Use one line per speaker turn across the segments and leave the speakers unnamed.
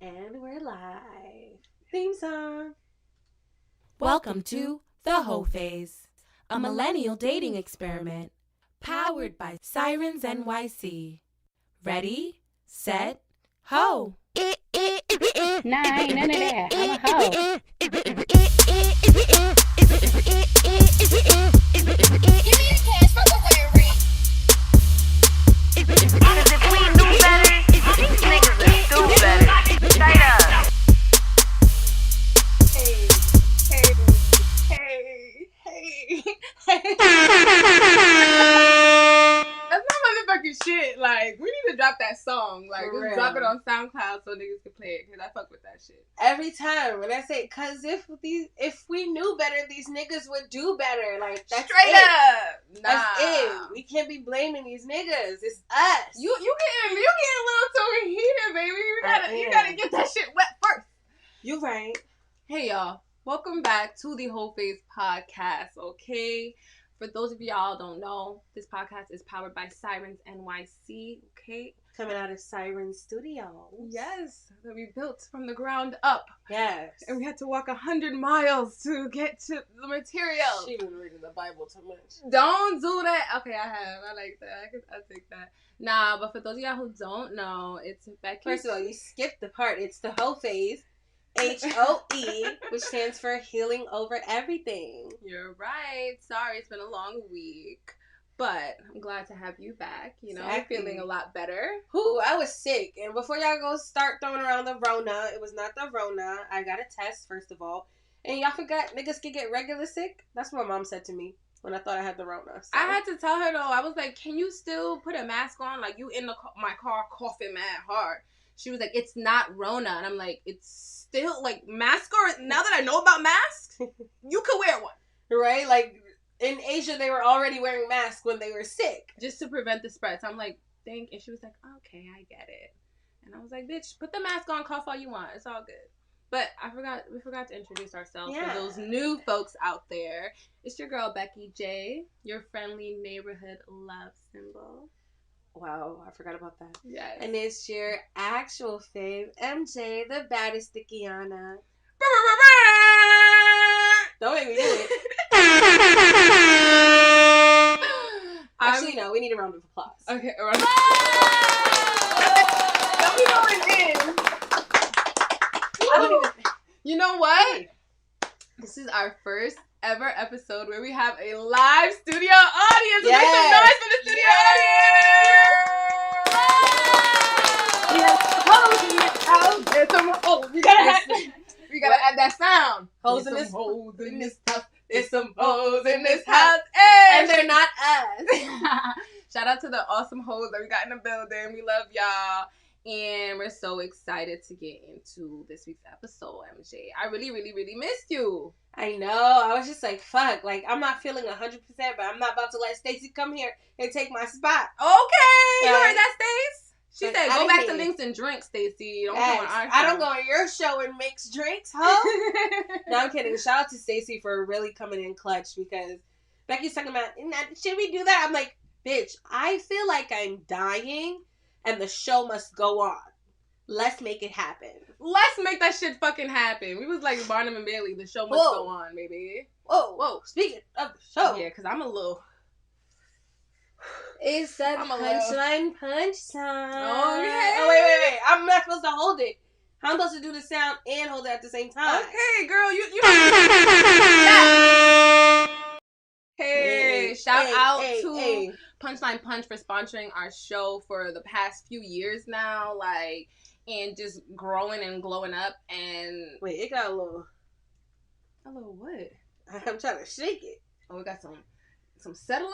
And we're live. Theme song.
Welcome to the Hoe Phase, a millennial dating experiment powered by Sirens NYC. Ready, set, hoe.
Nah, ain't none of that. I'm a hoe.
Give me the cash for the wearing. Cause if we knew better, these niggas would do better. Straight up.
Hey. That's not motherfucking shit. Like, we need to drop that song. Like,
For
just
real.
drop it on SoundCloud so niggas can play it. Because I fuck with that shit.
Every time when I say, cause if we knew better, these niggas would do better. Like, that's
Straight
it.
up. Nah.
That's it. We can't be blaming these niggas. It's us.
You getting a little too heated, baby. You gotta get that shit wet first.
You right.
Hey, y'all. Welcome back to the Hoe Pha E S podcast, okay? For those of y'all don't know, this podcast is powered by Sirens NYC, okay?
Coming out of Siren Studios.
Yes, that we built from the ground up.
Yes.
And we had to walk 100 miles to get to the material.
She been reading the Bible too much.
Don't do that. Okay, I have. I like that. I take that. Nah, but for those of y'all who don't know, it's Becky.
First of all, you skipped the part. It's the Hoe Phase. HOE, which stands for healing over everything.
You're right. Sorry, it's been a long week. But I'm glad to have you back. You know,
Exactly.
feeling a lot better.
I was sick. And before y'all go start throwing around the Rona, it was not the Rona. I got a test, first of all. And y'all forgot niggas can get regular sick? That's what my mom said to me when I thought I had the Rona. So.
I had to tell her, though, I was like, can you still put a mask on? Like, you in my car coughing mad hard. She was like, it's not Rona. And I'm like, it's still, like, mask or, now that I know about masks, you could wear one.
Right? Like, in Asia, they were already wearing masks when they were sick.
Just to prevent the spread. So I'm like, thank. And she was like, okay, I get it. And I was like, bitch, put the mask on, cough all you want. It's all good. But we forgot to introduce ourselves for those new folks out there. It's your girl, Becky J, your friendly neighborhood love symbol.
Wow, I forgot about that.
Yes.
And it's your actual fave, MJ, the baddest Dickiana. Don't make me do it. Actually, no, we need a round of applause.
Okay, all right. Don't be going in.
I don't even...
You know what? This is our first ever episode where we have a live studio audience.
Yes.
Make some noise for the studio audience. There's some hoes. We gotta add that sound.
Hoes
There's
in this
some hoes in this house. There's some hoes in this house.
And they're not us.
Shout out to the awesome hoes that we got in the building. We love y'all. And we're so excited to get into this week's episode, MJ. I really, really, really missed you.
I know. I was just like, fuck. Like, I'm not feeling 100%, but I'm not about to let Stacey come here and take my spot.
Okay. You
Yeah.
heard that, Stace? She
Like,
said,
I
go back to
didn't-
Links and Drink, Stacey. Don't
Yes.
come on our show.
I don't go on your show and mix drinks, ho. No, I'm kidding. Shout out to Stacey for really coming in clutch because Becky's talking about, should we do that? I'm like, bitch, I feel like I'm dying and the show must go on. Let's make it happen.
Let's make that shit fucking happen. We was like Barnum and Bailey. The show must
Whoa.
go on, baby.
Whoa. Speaking of the show.
Yeah, because I'm a little...
It's that
I'm a
punchline punch time.
Oh, yeah.
Oh, wait. I'm not supposed to hold it. I'm supposed to do the sound and hold it at the same time.
Okay, girl, you yeah. Hey, shout out to Punchline Punch for sponsoring our show for the past few years now, like, and just growing and glowing up. And
Wait, it got a little
what?
I'm trying to shake it.
Oh, we got some settling.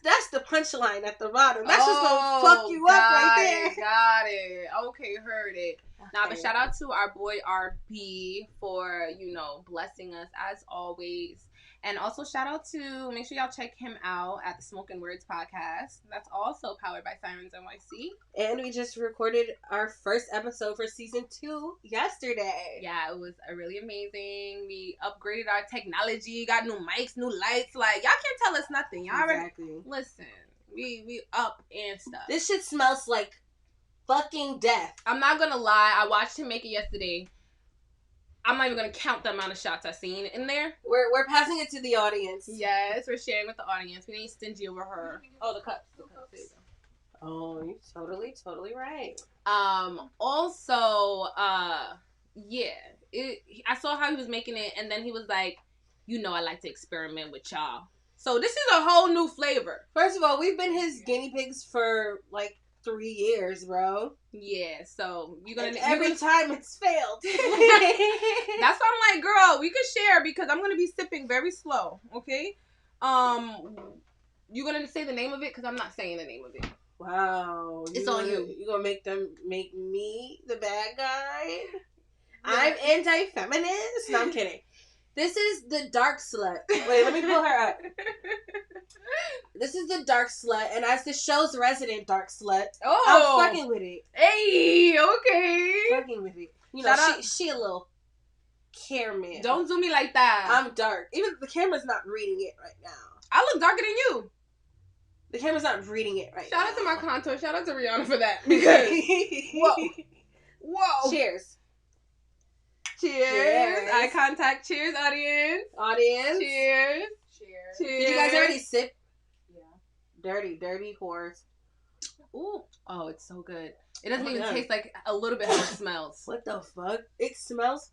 That's the punchline at the bottom. That's just gonna fuck you up right there.
Got it. Okay, heard it. Nah, but
Okay.
shout out to our boy RB for, blessing us as always. And also shout out to, make sure y'all check him out at the Smoking Words podcast. That's also powered by Sirens NYC.
And we just recorded our first episode for season 2 yesterday.
Yeah, it was really amazing. We upgraded our technology, got new mics, new lights. Like, y'all can't tell us nothing. Y'all already,
Exactly.
listen, we up and stuff.
This shit smells like fucking death.
I'm not gonna lie. I watched him make it yesterday. I'm not even gonna count the amount of shots I've seen in there.
We're passing it to the audience.
Yes, we're sharing with the audience. We ain't stingy over her. Oh, the cups. The cups. There you go.
Oh, you're totally right.
Also, yeah. I saw how he was making it, and then he was like, I like to experiment with y'all. So this is a whole new flavor.
First of all, we've been his guinea pigs for like 3 years, bro.
Yeah, so
every time it's failed.
That's why I'm like, girl, we could share because I'm gonna be sipping very slow, okay? You gonna say the name of it because I'm not saying the name of it.
Wow,
it's on you.
You gonna make me the bad guy? Yeah. I'm anti-feminist. No, I'm kidding. This is the dark slut. Wait, let me pull her up. This is the dark slut, and as the show's resident dark slut, I'm fucking with it.
Hey, okay.
Fucking with it. You know, she a little cameraman.
Don't do me like that.
I'm dark. Even the camera's not reading it right now.
I look darker than you.
The camera's not reading it right now.
Shout out to my contour. Shout out to Rihanna for that. Because whoa. Cheers. Cheers. Eye contact. Cheers, audience. Cheers.
Did you guys already sip? Yeah. Dirty whores.
Ooh. Oh, it's so good. It doesn't even taste like a little bit how it smells.
What the fuck? It smells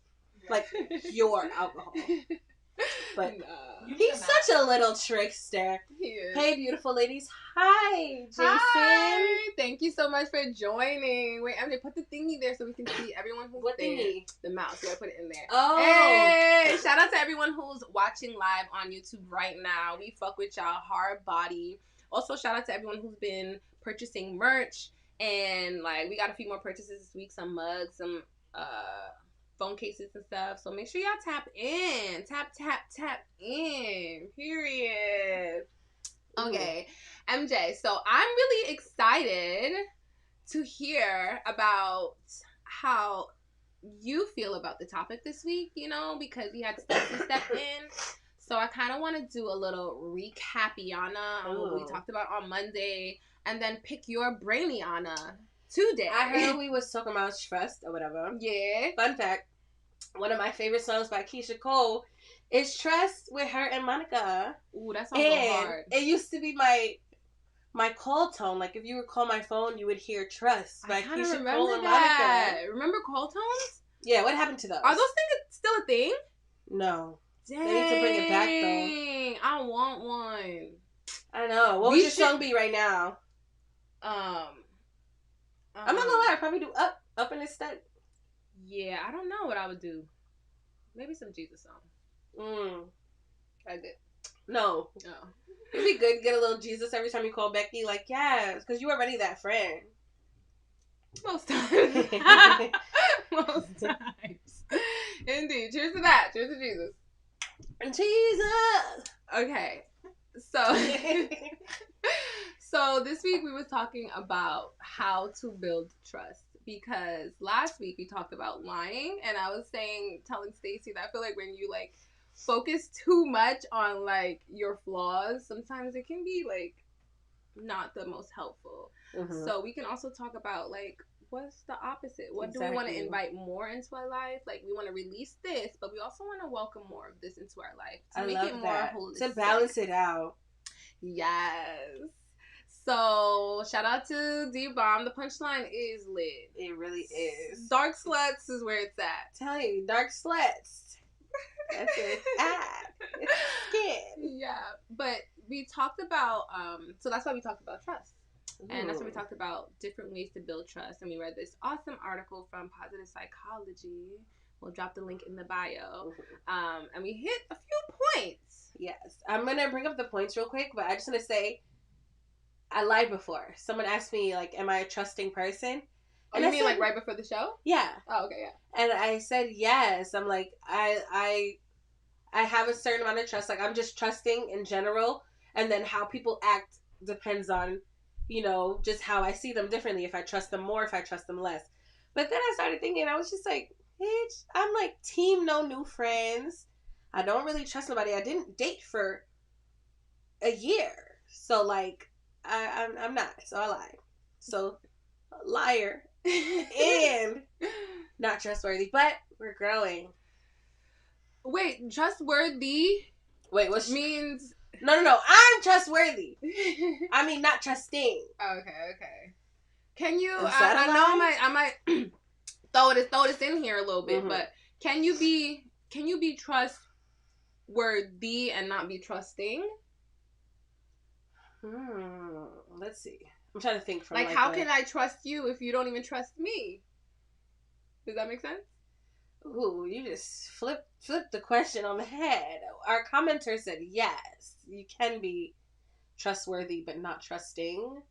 like pure alcohol. But he's such a little trickster. Hey, beautiful ladies. Hi, Jason.
Hi. Thank you so much for joining. Wait, MJ, put the thingy there so we can see everyone who's
what
there.
Thingy?
The mouse. You gotta put it in there.
Oh.
Hey, shout out to everyone who's watching live on YouTube right now. We fuck with y'all hard body. Also, shout out to everyone who's been purchasing merch. And, like, we got a few more purchases this week. Some mugs, some, phone cases and stuff. So make sure y'all tap in. Tap in. Period. Okay. MJ, so I'm really excited to hear about how you feel about the topic this week, because we had Stacey step in. So I kind of want to do a little recap-iana on what we talked about on Monday and then pick your brainy-iana today.
I heard we was talking about trust or whatever.
Yeah.
Fun fact, one of my favorite songs by Keisha Cole is Trust with her and Monica.
Ooh, that sounds so hard.
It used to be my call tone. Like, if you would call my phone, you would hear Trust by Keisha Cole and Monica.
Remember call tones?
Yeah, what happened to those?
Are those things still a thing?
No.
Dang.
They need to bring it back, though.
I want one.
I know. What would your song be right now? I'm not gonna lie, I'd probably do Up in the Step.
Yeah, I don't know what I would do. Maybe some Jesus song. I did.
No. It'd be good to get a little Jesus every time you call Becky. Like, yes, because you already that friend.
Most times. Most times. Indeed. Cheers to that. Cheers to Jesus.
Jesus.
Okay. So this week we were talking about how to build trust, because last week we talked about lying, and I was telling Stacey that I feel like when you like focus too much on like your flaws, sometimes it can be like not the most helpful. Mm-hmm. So we can also talk about like what's the opposite? What do we want to invite more into our life? Like, we want to release this, but we also want to welcome more of this into our life to make it more holistic.
To balance it out.
Yes. So, shout out to D-Bomb. The punchline is lit.
It really is.
Dark Sluts is where it's at.
Tell you, Dark Sluts. That's where it's at. It's skin.
Yeah. But we talked about, so that's why we talked about trust. And that's when we talked about different ways to build trust. And we read this awesome article from Positive Psychology. We'll drop the link in the bio. And we hit a few points.
Yes. I'm going to bring up the points real quick, but I just want to say, I lied before. Someone asked me, like, am I a trusting person?
Oh, you mean like right before the show?
Yeah.
Oh, okay, yeah.
And I said yes. I'm like, I have a certain amount of trust. Like, I'm just trusting in general. And then how people act depends on, you know, just how I see them differently. If I trust them more, if I trust them less. But then I started thinking, I was just like, bitch, I'm like team no new friends. I don't really trust nobody. I didn't date for a year. So like, I'm not. So I lied. So liar, and not trustworthy. But we're growing.
Wait, trustworthy?
Wait, what
means?
No. I'm trustworthy. I mean, not trusting.
Okay. Can you?
Is that
I know I might throw this in here a little bit, but can you be trustworthy and not be trusting?
Let's see. I'm trying to think from
like how can I trust you if you don't even trust me? Does that make sense?
Ooh, you just flip the question on the head. Our commenter said yes, you can be trustworthy but not trusting.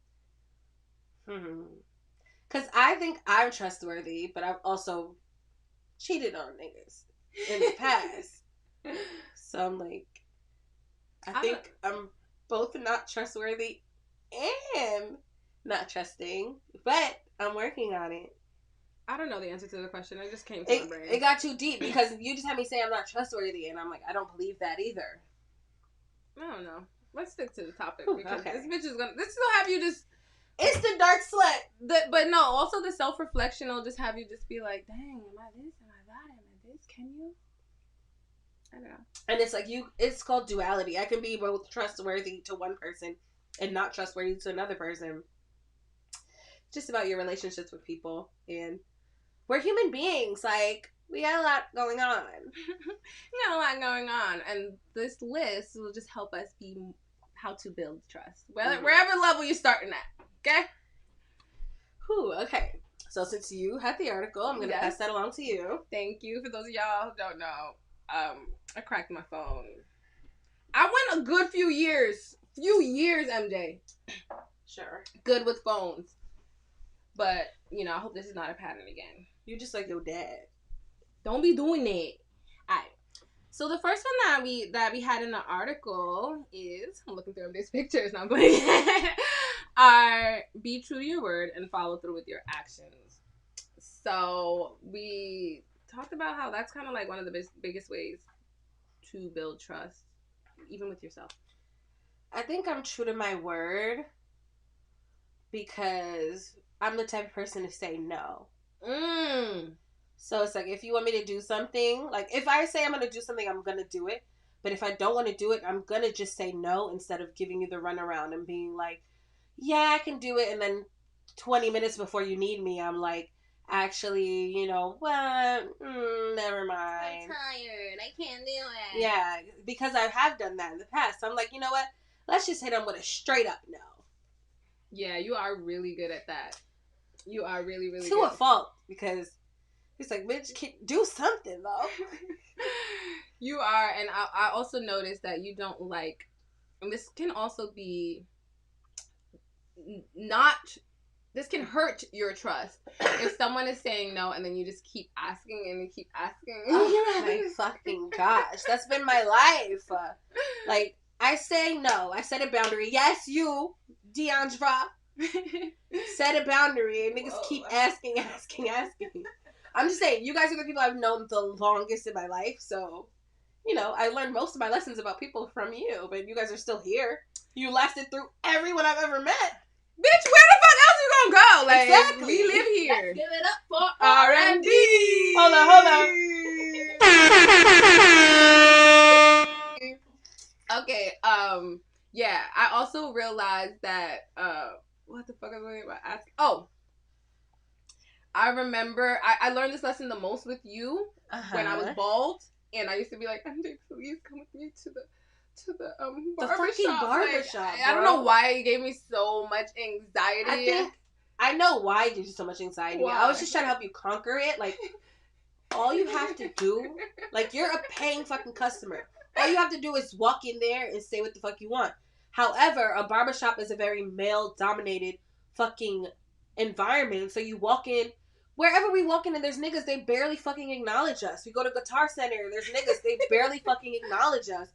Because I think I'm trustworthy, but I've also cheated on niggas in the past. So I'm like, I think I'm both not trustworthy and not trusting, but I'm working on it.
I don't know the answer to the question. It just came to my brain.
It got too deep because you just had me say I'm not trustworthy, and I'm like, I don't believe that either.
I don't know. Let's stick to the topic because this bitch is gonna. This will have you just.
It's the dark slut.
But no, also the self-reflection will just have you just be like, dang, am I this? Am I that? Am I this? Can you? I don't know.
And it's like it's called duality. I can be both trustworthy to one person and not trustworthy to another person. Just about your relationships with people, and we're human beings. Like, we got a lot going on.
And this list will just help us be how to build trust. Wherever level you're starting at. Okay?
Okay. So since you had the article, I'm going to pass that along to you.
Thank you. For those of y'all who don't know, I cracked my phone. I went a good few years, MJ.
Sure.
Good with phones. But, I hope this is not a pattern again.
You just like your dad.
Don't be doing that. Alright. So the first one that we had in the article is, I'm looking through these pictures, not playing. Be true to your word and follow through with your actions. So we talked about how that's kind of like one of the biggest ways to build trust, even with yourself.
I think I'm true to my word because I'm the type of person to say no. So it's like, if you want me to do something, like if I say I'm going to do something, I'm going to do it. But if I don't want to do it, I'm going to just say no instead of giving you the runaround and being like, yeah, I can do it. And then 20 minutes before you need me, I'm like, actually, never mind.
I'm tired. I can't do it.
Yeah, because I have done that in the past. So I'm like, you know what? Let's just hit them with a straight up no.
Yeah, you are really good at that. You are really, really
to
good.
A fault, because it's like, bitch, do something though.
You are, and I also noticed that you don't like, and this can also be this can hurt your trust. If someone is saying no and then you just keep asking and you keep asking.
Oh my fucking gosh. That's been my life. Like, I say no. I set a boundary. Yes, you, Deandra, set a boundary and niggas keep asking. I'm just saying, you guys are the people I've known the longest in my life, so, I learned most of my lessons about people from you, but you guys are still here. You lasted through everyone I've ever met.
Bitch, where the fuck else you gonna go? Like,
exactly.
We live here.
Let's give it up for
R&D.
Hold
on. Okay, yeah, I also realized that, what the fuck was I about to ask? Oh, I remember, I learned this lesson the most with you when I was bald, and I used to be like, MJ, please come with me to the barbershop. I don't know why it gave me so much anxiety.
I know why it gives you so much anxiety. Why? I was just trying to help you conquer it. Like, all you have to do, like, you're a paying fucking customer. All you have to do is walk in there and say what the fuck you want. However, a barbershop is a very male-dominated fucking environment. So you walk in, wherever we walk in and there's niggas, they barely fucking acknowledge us. We go to Guitar Center, there's niggas, they barely fucking acknowledge us.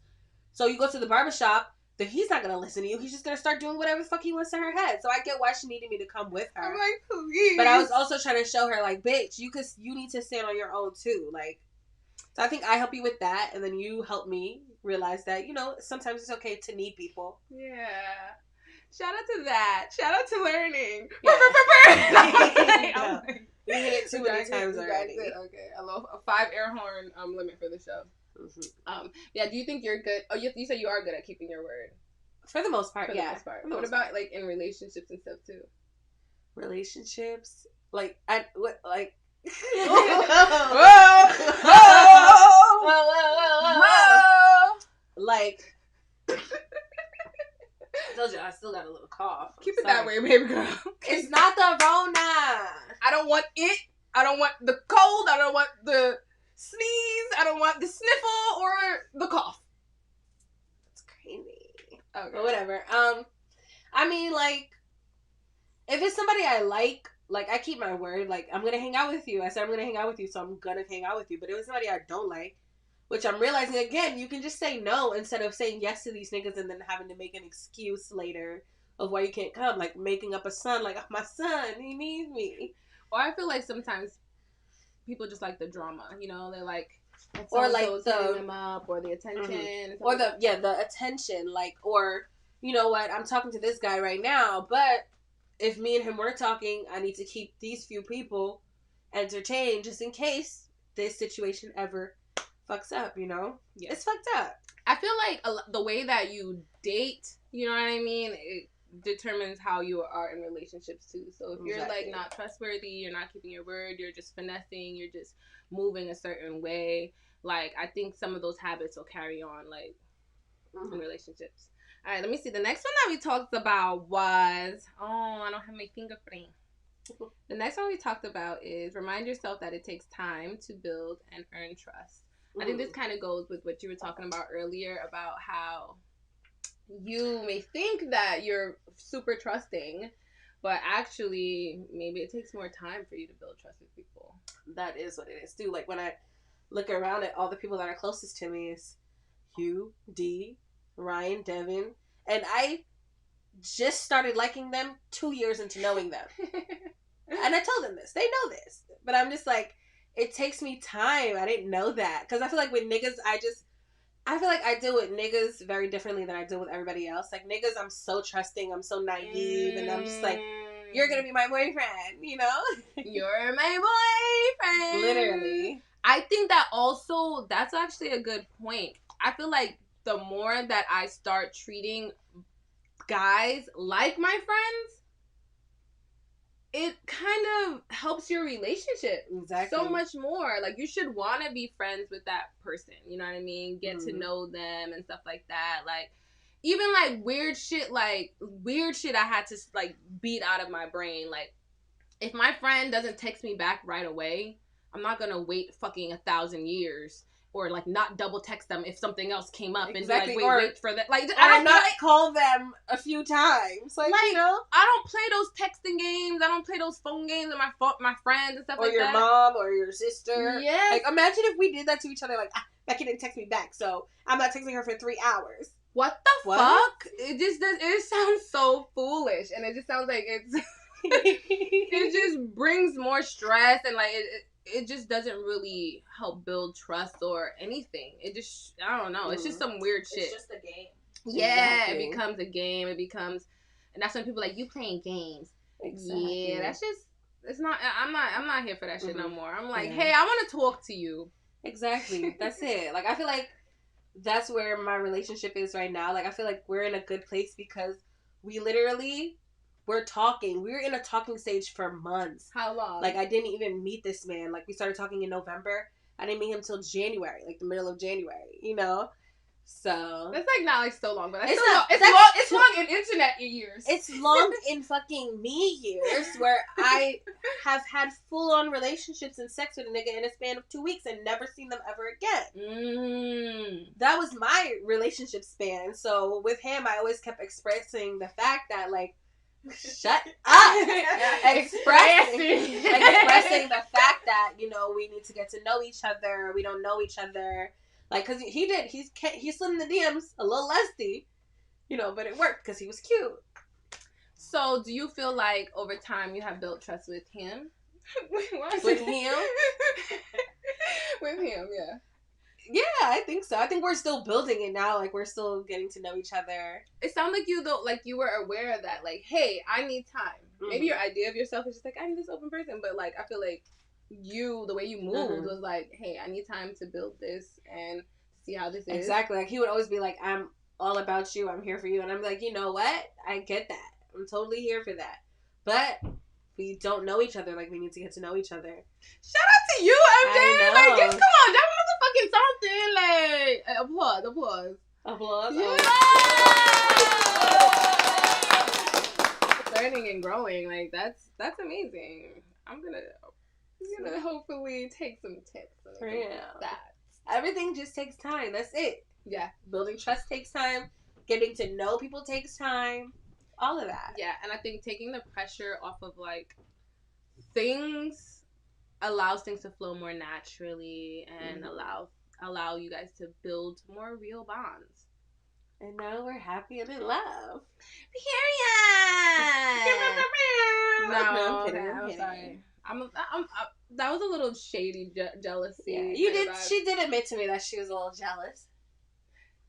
So you go to the barbershop, he's not going to listen to you. He's just going to start doing whatever the fuck he wants in her head. So I get why she needed me to come with her.
I'm like, please.
But I was also trying to show her, like, bitch, you need to stand on your own too. Like, so I think I help you with that, and then you help me realize that, sometimes it's okay to need people.
Yeah. Shout out to that. Shout out to learning.
No. We hit it too many times already.
Okay, I love a 5 air horn limit for the show.
Mm-hmm.
Yeah. Do you think you're good? Oh, you said you are good at keeping your word.
For the most part,
For the most part. What about like in relationships and stuff too?
Relationships, like whoa. Like, I told you I still got a little cough.
Keep it that way, baby girl.
It's not the Rona.
I don't want it. I don't want the cold. I don't want the sneeze. I don't want the sniffle or the cough.
It's crazy.
Okay.
But whatever. I mean, like, if it's somebody I like I keep my word. Like, I'm gonna hang out with you. I said I'm gonna hang out with you, so I'm gonna hang out with you. But if it's somebody I don't like, which I'm realizing again, you can just say no instead of saying yes to these niggas and then having to make an excuse later of why you can't come. Like making up a son, like, oh, my son, he needs me.
Or I feel like sometimes people just like the drama, you know? They like,
or like
hitting them up, or the attention,
or the attention, like, or you know what? I'm talking to this guy right now, but if me and him were talking, I need to keep these few people entertained just in case this situation ever fucks up, you know? Yeah. It's fucked up.
I feel like the way that you date, you know what I mean, it determines how you are in relationships too. So if you're like not trustworthy, you're not keeping your word, you're just finessing, you're just moving a certain way, like, I think some of those habits will carry on, like, in relationships. All right, let me see. The next one that we talked about was, I don't have my fingerprint. The next one we talked about is remind yourself that it takes time to build and earn trust. I think this kind of goes with what you were talking about earlier about how you may think that you're super trusting, but actually maybe it takes more time for you to build trust with people.
That is what it is too. Like when I look around at all the people that are closest to me is Hugh, D, Ryan, Devin, and I just started liking them 2 years into knowing them. And I told them this. They know this. But I'm just like, it takes me time. I didn't know that. Because I feel like with niggas, I feel like I deal with niggas very differently than I deal with everybody else. Like, niggas, I'm so trusting. I'm so naive. And I'm just like, you're going to be my boyfriend, you know?
You're my boyfriend.
Literally.
I think that also, that's actually a good point. I feel like the more that I start treating guys like my friends, it kind of helps your relationship so much more. Like, you should want to be friends with that person, you know what I mean? Get to know them and stuff like that. Like, even like weird shit I had to like beat out of my brain. Like, if my friend doesn't text me back right away, I'm not gonna wait fucking 1,000 years or like not double text them if something else came up and be like, wait for that. Like,
I don't not call them a few times. Like, you know,
I don't play those texting games. I don't play those phone games with my friends and stuff like that.
Or your mom or your sister.
Yes.
Like, imagine if we did that to each other. Like, Becky didn't text me back, so I'm not texting her for 3 hours.
What the fuck? It sounds so foolish, and it just sounds like it's it just brings more stress, and like it just doesn't really help build trust or anything. It just, I don't know. It's just some weird shit.
It's just a game.
Yeah, exactly. It becomes a game. And that's when people are like, you playing games.
Exactly.
Yeah, that's just, it's not, I'm not here for that shit no more. I'm like, hey, I want to talk to you. Exactly.
That's it. Like, I feel like that's where my relationship is right now. Like, I feel like we're in a good place because we're talking. We were in a talking stage for months.
How long?
Like, I didn't even meet this man. Like, we started talking in November. I didn't meet him till January, like the middle of January, you know? So
that's like not like so long, but it's long in internet years.
It's long in fucking me years where I have had full on relationships and sex with a nigga in a span of 2 weeks and never seen them ever again. That was my relationship span. So with him, I always kept expressing the fact that, like, shut up. expressing the fact that, you know, we need to get to know each other. We don't know each other. Like, because he slid in the DMs a little lusty, you know, but it worked because he was cute.
So do you feel like over time you have built trust with him?
With him?
With him, yeah.
Yeah, I think so. I think we're still building it now. Like, we're still getting to know each other.
It sounded like you, though, like you were aware of that. Like, hey, I need time. Mm-hmm. Maybe your idea of yourself is just like, I need this open person. But, like, I feel like the way you moved was like, hey, I need time to build this and see how this is.
Exactly. Like, he would always be like, I'm all about you. I'm here for you. And I'm like, you know what? I get that. I'm totally here for that. But we don't know each other. Like, we need to get to know each other.
Shout out to you, MJ. Like, just come on. That was a fucking something. Like, applause. Yeah. Learning and growing. Like, that's amazing. I'm gonna hopefully take some tips.
That. Everything just takes time. That's it.
Yeah.
Building trust takes time. Getting to know people takes time. All of that.
Yeah, and I think taking the pressure off of, like, things allows things to flow more naturally and allow you guys to build more real bonds.
And now we're happy and in love.
Period.
No, I'm kidding.
I'm sorry. I'm that was a little shady jealousy.
Yeah, you did. She did admit to me that she was a little jealous.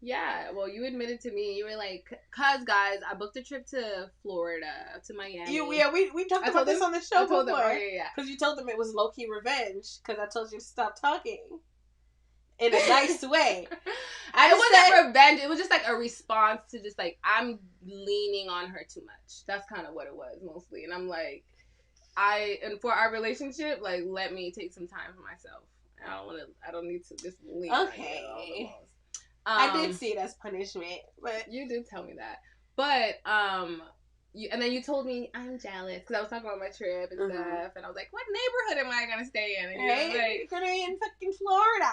Yeah, well, you admitted to me. You were like, "Cause guys, I booked a trip to Florida, to Miami."
We talked about this on the show before.
Yeah.
Because you told them it was low key revenge. Because I told you to stop talking in a nice way.
It wasn't revenge. It was just like a response to just like I'm leaning on her too much. That's kind of what it was mostly. And I'm like, and for our relationship, like, let me take some time for myself. I don't need to just lean.
Okay. I did see it as punishment, but
you did tell me that. But and then you told me I'm jealous because I was talking about my trip and stuff, and I was like, "What neighborhood am I gonna stay in?" And
right? You're gonna be in fucking Florida.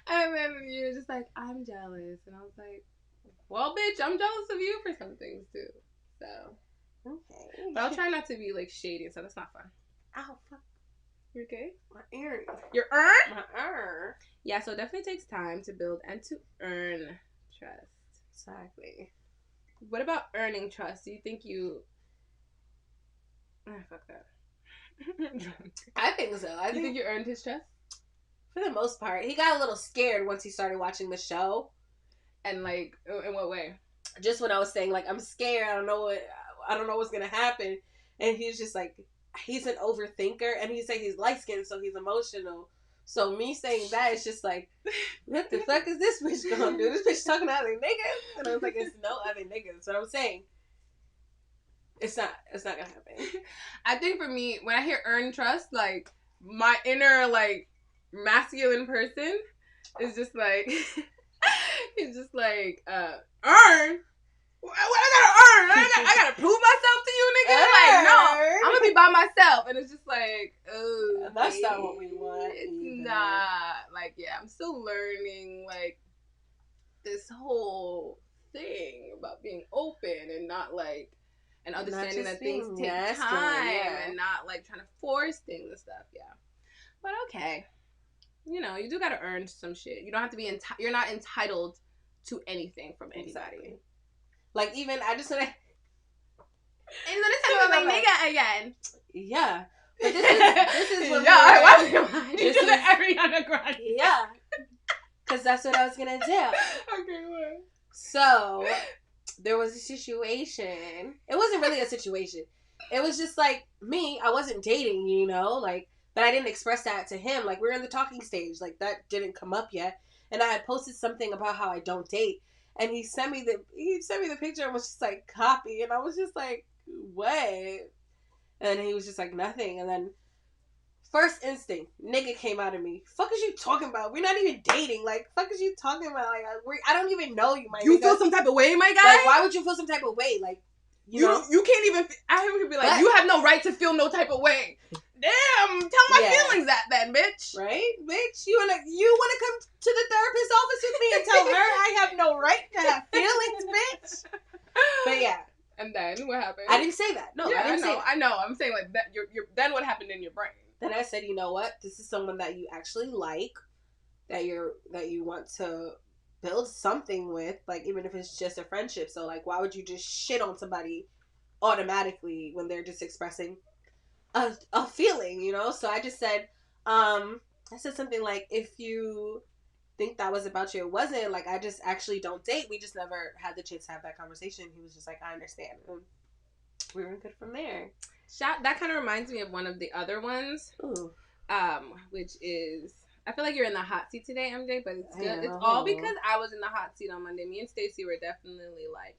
And then you were just like, "I'm jealous," and I was like, "Well, bitch, I'm jealous of you for some things too." So okay, but I'll try not to be like shady, so that's not fun.
Ow, fuck.
You okay?
My ear.
Your earn?
My ear.
Yeah, so it definitely takes time to build and to earn trust.
Exactly.
What about earning trust? Do you think you... fuck that.
I think so.
You think you earned his trust?
For the most part. He got a little scared once he started watching the show.
And, like, in what way?
Just when I was saying, like, I'm scared. I don't know what's going to happen. And he's just like... He's an overthinker, and he said he's light-skinned, so he's emotional. So me saying that is just like, what the fuck is this bitch gonna do? This bitch talking to other niggas? And I was like, it's no other niggas. That's what I'm saying. It's not gonna happen.
I think for me, when I hear earn trust, like, my inner, like, masculine person is just like, he's just like, earn? What I gotta earn? I gotta prove myself to you, nigga. Like, no, I'm gonna be by myself, and it's just like, oh,
that's not what we want.
It's not. Like, yeah, I'm still learning, like, this whole thing about being open and not like, and understanding that things take time and not like trying to force things and stuff. Yeah, but okay, you know, you do gotta earn some shit. You don't have to be you're not entitled to anything from anybody.
Exactly. Like, even, I just want to...
And you're gonna talk about my nigga again.
Yeah. But this is what
this is Ariana Grande.
Yeah. Because that's what I was going to do.
Okay, what?
So, there was a situation. It wasn't really a situation. It was just like, me, I wasn't dating, you know? Like, but I didn't express that to him. Like, we were in the talking stage. Like, that didn't come up yet. And I had posted something about how I don't date. And he sent me the picture and was just like, copy. And I was just like, what? And he was just like, nothing. And then first instinct, nigga came out of me. Fuck is you talking about? We're not even dating. Like, fuck is you talking about? Like, I don't even know you, my nigga.
You feel some type of way, my guy?
Like, why would you feel some type of way? Like, you know?
You can't even, I hear people be like, you have no right to feel no type of way. Damn, tell my feelings that then, bitch.
Right? Bitch, you wanna come to the therapist's office with me and tell her I have no right to have feelings, bitch? But yeah.
And then what happened?
I didn't say that. No,
yeah,
I didn't say that.
I know. I'm saying like that. Then what happened in your brain?
Then I said, you know what? This is someone that you actually like, that you want to build something with, like, even if it's just a friendship. So, like, why would you just shit on somebody automatically when they're just expressing a feeling, you know? So I just said, I said something like, if you think that was about you. It wasn't. Like, I just actually don't date. We just never had the chance to have that conversation. He was just like, I understand. And we were good from there.
That kind of reminds me of one of the other ones.
Ooh.
Which is, I feel like you're in the hot seat today, MJ, but it's good. It's all because I was in the hot seat on Monday. Me and Stacey were definitely like,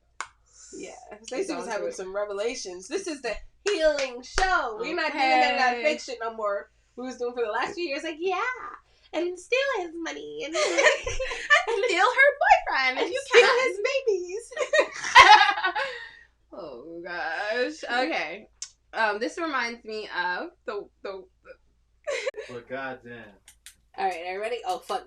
yeah. Stacey was having some revelations. This is the healing show. We're not doing that fake shit no more. We was doing for the last few years, like, yeah, and steal his money and steal
her boyfriend
and
if you
steal
can.
his babies.
Oh gosh. Okay. This reminds me of the
Well, goddamn.
All right, are you ready? Oh fuck.